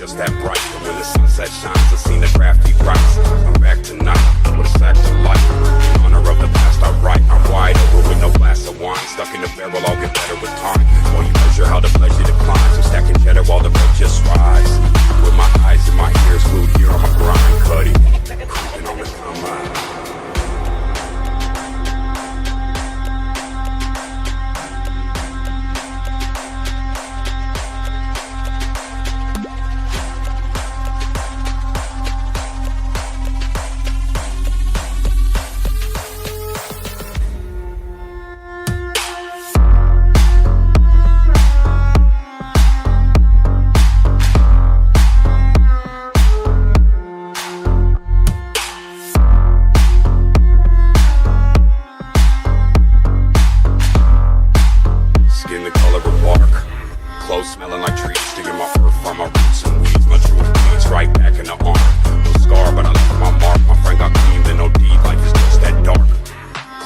just that bright. And when the sunset shines, I seen the crafty rights. I'm back tonight with a sack of light. In honor of the past I write. I'm wide over with no glass of wine. Stuck in the barrel, I'll get better with time. While you measure how the pleasure declines, I'm stacking cheddar while the rent just rise. With my eyes and my ears glued here on my grind, cutty, creeping on the come out. Smelling like trees, digging my earth from my roots and weeds. My true bleeds right back in the arm. No scar, but I left my mark. My friend got clean, then no deed. Life is just that dark.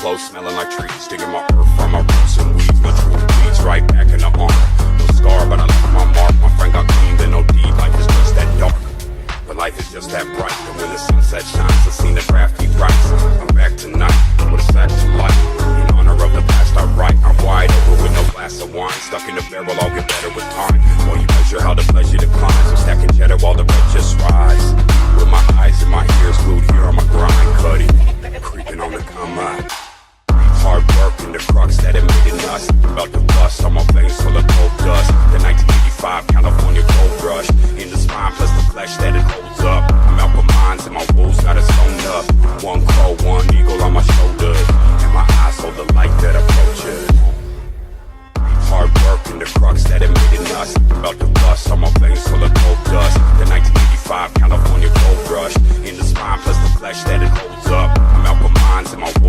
Clothes smelling like trees, digging my earth from my roots and weeds. My true bleeds right back in the arm. No scar, but I left my mark. My friend got clean, then no deed. Life is just that dark. But life is just that bright. And when the sunset shines, I seen the crafty rights. I'm back tonight with a sack of light. In honor of the past I write. I'm wide over with no glass of wine. Stuck in the barrel, I'll get better with time. While you measure how the pleasure declines, I'm stacking cheddar while the rent just rise. With my eyes and my ears glued here on my grind, cutty, creeping on the come out. Hard work and the crux that it made it us. About to bust on my veins full of gold dust. The 1985 California gold rush. In the spine plus the flesh that it holds up. I'm out for mines and my wolves got it sewn up. One crow, one eagle on my shoulder. And my eyes hold the light that approaches. Hard work and the crux that it made it us. About to bust on my veins full of gold dust. The 1985 California gold rush. In the spine plus the flesh that it holds up. I'm out for mines and my wolves